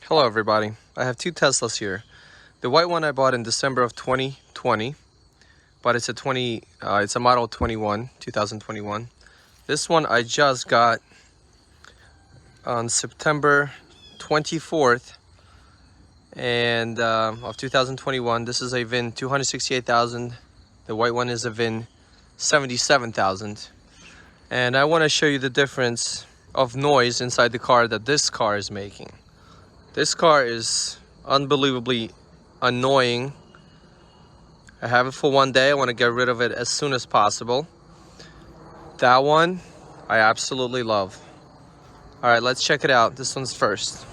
Hello everybody, I have two Teslas here. The white one I bought in December of 2020, but it's a model 2021. This one I just got on September 24th and of 2021. This is a VIN 268,000. The white one is a VIN 77,000. And I want to show you the difference of noise inside the car that this car is making. This car is unbelievably annoying. I have it for one day. I want to get rid of it as soon as possible. That one I absolutely love. All right, let's check it out. This one's first.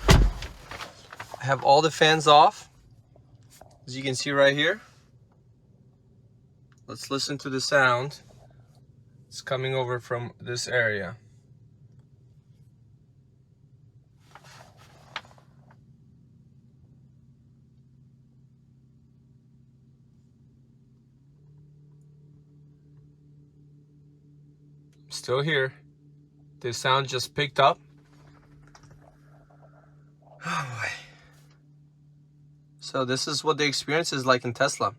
I have all the fans off, as you can see right here. Let's listen to the sound. It's coming over from this area. Still here. The sound just picked up. Oh boy. So this is what the experience is like in Tesla.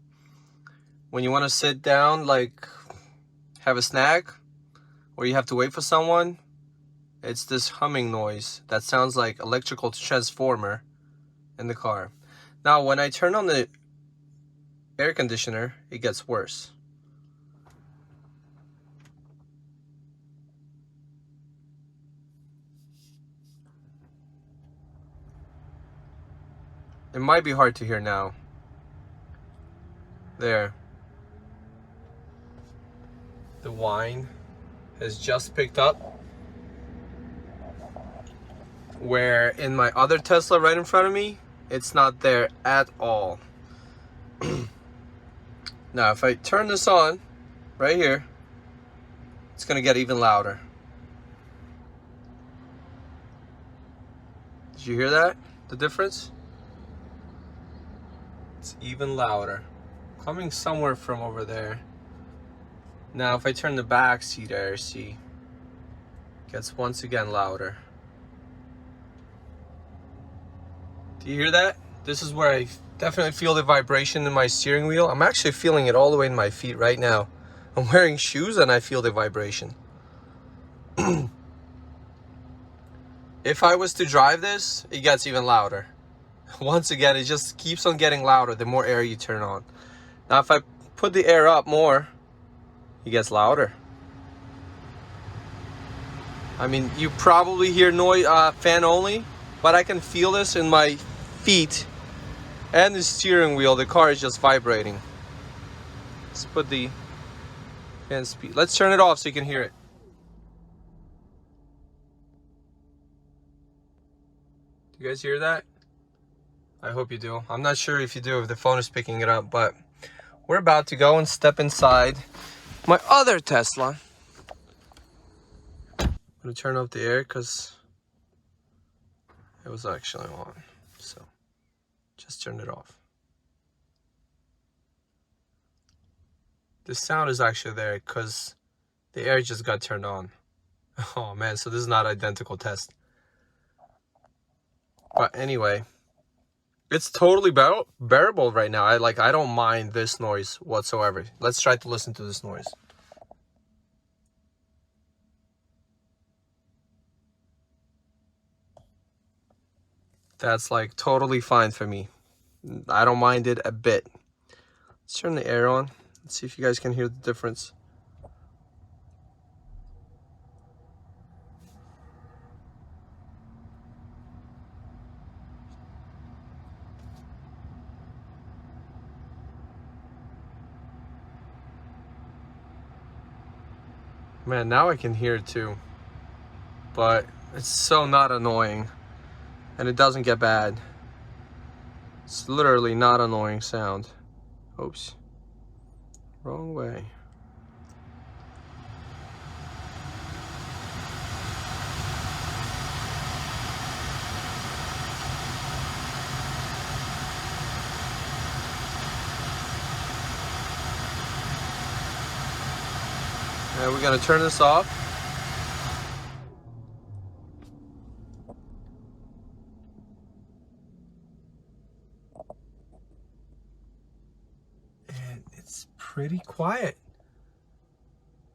When you want to sit down, like have a snack, or you have to wait for someone, it's this humming noise that sounds like electrical transformer in the car. Now, when I turn on the air conditioner, it gets worse. It might be hard to hear now. There. The whine has just picked up. Where in my other Tesla right in front of me, it's not there at all. Now, if I turn this on, right here, it's gonna get even louder. Did you hear that? The difference? It's even louder. Coming somewhere from over there. Now, if I turn the back seat air, see, it gets once again louder. Do you hear that? This is where I definitely feel the vibration in my steering wheel. I'm actually feeling it all the way in my feet right now. I'm wearing shoes and I feel the vibration. If I was to drive this, it gets even louder. Once again, it just keeps on getting louder the more air you turn on. Now, if I put the air up more, it gets louder. I mean, you probably hear noise, fan only, but I can feel this in my feet and the steering wheel. The car is just vibrating. Let's put the fan speed. Let's turn it off so you can hear it. Do you guys hear that? I hope you do. I'm not sure if you do, if the phone is picking it up, but we're about to go and step inside my other Tesla. I'm gonna turn off the air because it was actually on. So just turn it off. The sound is actually there because the air just got turned on. Oh man, so this is not identical test. But anyway, it's totally bearable right now. I don't mind this noise whatsoever. Let's try to listen to this noise. That's like totally fine for me. I don't mind it a bit. Let's turn the air on. Let's see if you guys can hear the difference. Man, now I can hear it too. But it's so not annoying. And it doesn't get bad. It's literally not annoying sound. Oops. Wrong way. And we're gonna turn this off. pretty quiet.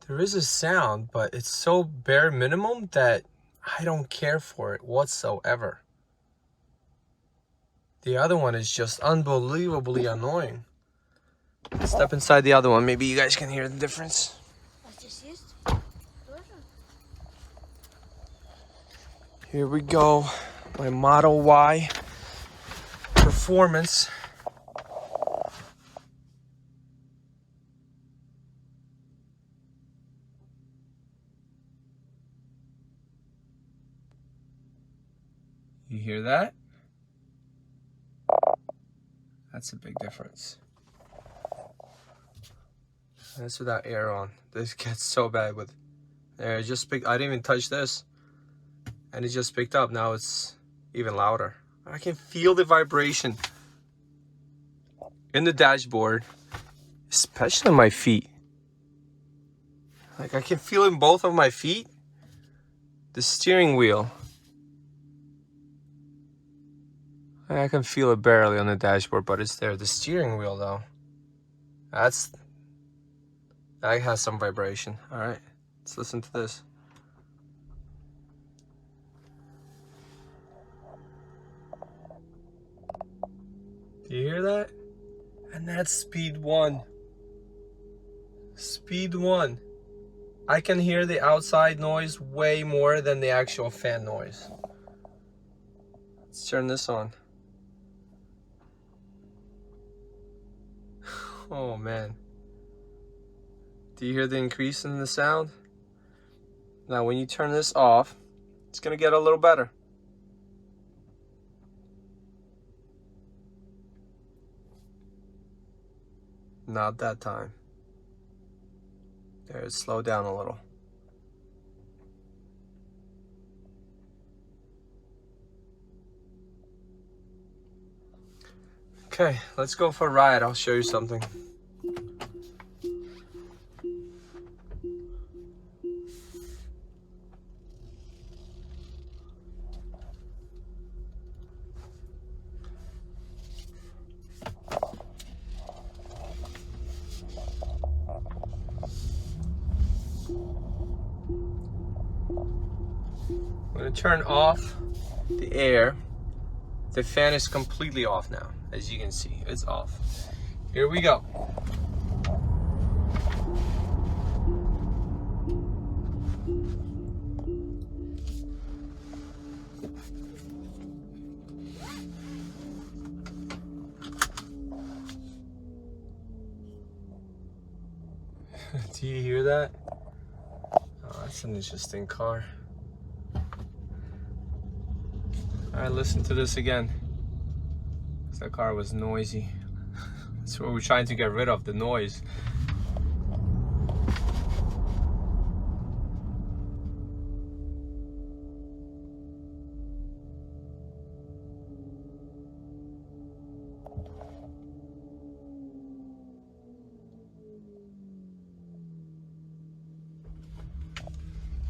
There is a sound, but it's so bare minimum that I don't care for it whatsoever. The other one is just unbelievably annoying. Let's step inside the other one. Maybe you guys can hear the difference. Here we go. My Model Y Performance. You hear that? That's a big difference. That's without air on. This gets so bad with air. I didn't even touch this, and it just picked up. Now it's even louder. I can feel the vibration in the dashboard, especially my feet. Like I can feel in both of my feet. The steering wheel. I can feel it barely on the dashboard, but it's there. The steering wheel though, that has some vibration. All right, let's listen to this. Do you hear that? And that's speed 1. Speed 1. I can hear the outside noise way more than the actual fan noise. Let's turn this on. Oh man. Do you hear the increase in the sound? Now when you turn this off, it's gonna get a little better. Not that time. There, it's slowed down a little. Okay, let's go for a ride. I'll show you something. I'm going to turn off the air. The fan is completely off now. As you can see, it's off. Here we go. Do you hear that? Oh, that's an interesting car. All right, listen to this again. That car was noisy. That's what we're trying to get rid of, the noise.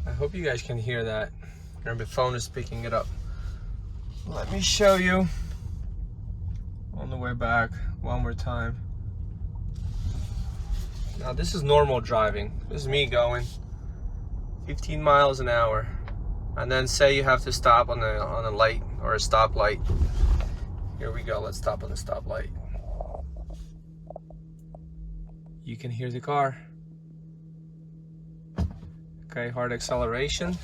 I hope you guys can hear that. Remember, the phone is picking it up. Let me show you on the way back one more time. Now this is normal driving. This is me going 15 miles an hour, and then say you have to stop on a light or a stoplight. Here we go. Let's stop on the stoplight. You can hear the car. Okay, hard acceleration.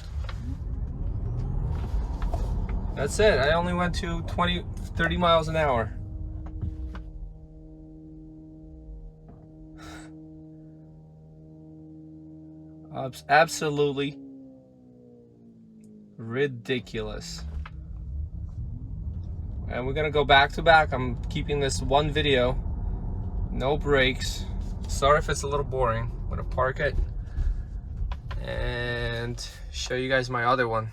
That's it. I only went to 30 miles an hour. Absolutely ridiculous. And we're gonna go back to back. I'm keeping this one video, no breaks. Sorry if it's a little boring. I'm gonna park it and show you guys my other one.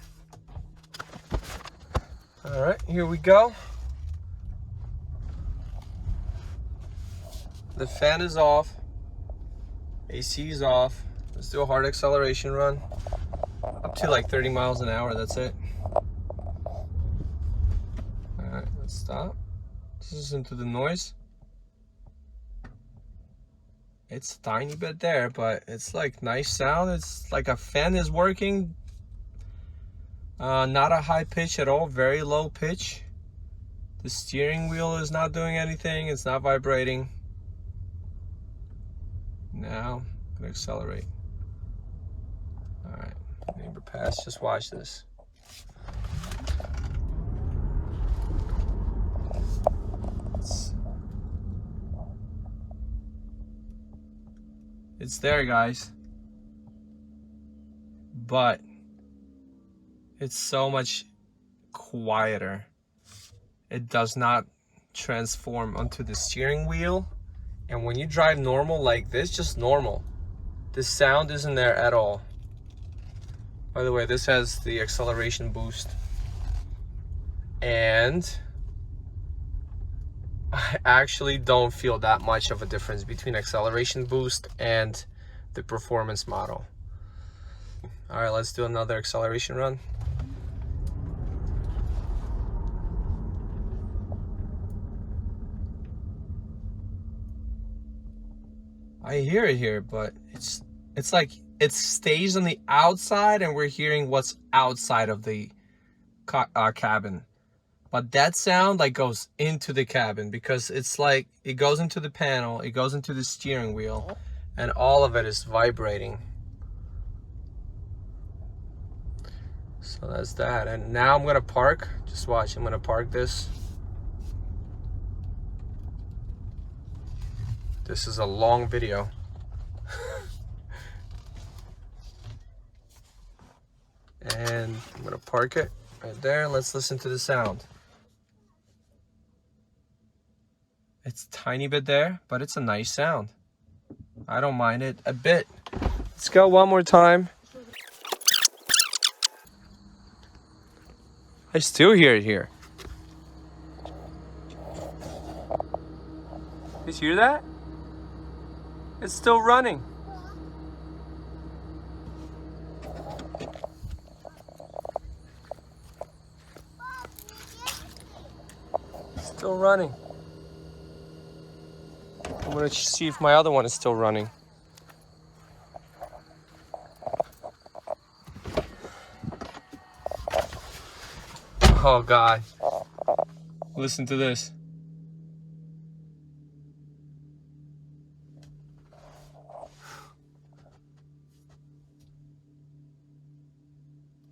All right, here we go. The fan is off, AC is off. Let's do a hard acceleration run. Up to like 30 miles an hour, that's it. All right, let's stop. Let's listen to the noise. It's a tiny bit there, but it's like nice sound. It's like a fan is working. Not a high pitch at all, very low pitch. The steering wheel is not doing anything, it's not vibrating. Now, I'm gonna accelerate. All right, neighbor pass, just watch this. It's there, guys. But it's so much quieter. It does not transform onto the steering wheel. And when you drive normal like this, just normal, the sound isn't there at all. By the way, this has the acceleration boost. And I actually don't feel that much of a difference between acceleration boost and the performance model. All right, let's do another acceleration run. I hear it here, but it's like it stays on the outside and we're hearing what's outside of the cabin. But that sound like goes into the cabin because it's like it goes into the panel, it goes into the steering wheel, and all of it is vibrating. So that's that. And now I'm gonna park. Just watch, I'm gonna park this. This is a long video. And I'm gonna park it right there. Let's listen to the sound. It's a tiny bit there, but it's a nice sound. I don't mind it a bit. Let's go one more time. I still hear it here. Did you hear that? It's still running. Still running. I'm gonna see if my other one is still running. Oh God. Listen to this.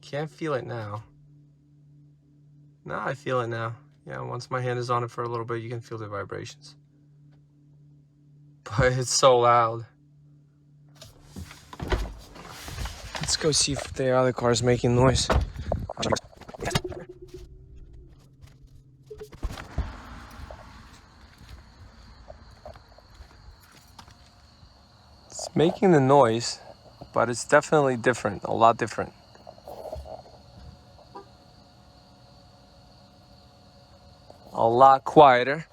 Can't feel it now. Now I feel it now. Yeah, once my hand is on it for a little bit, you can feel the vibrations. But it's so loud. Let's go see if the other car is making noise. It's making the noise, but it's definitely different, a lot different. A lot quieter.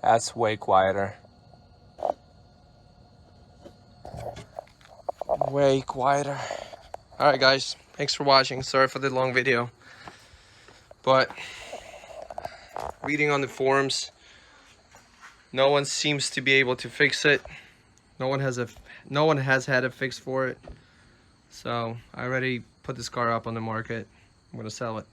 That's way quieter. Way quieter. All right, guys. Thanks for watching. Sorry for the long video. But reading on the forums, no one seems to be able to fix it. No one has had a fix for it. So I already put this car up on the market. I'm gonna sell it.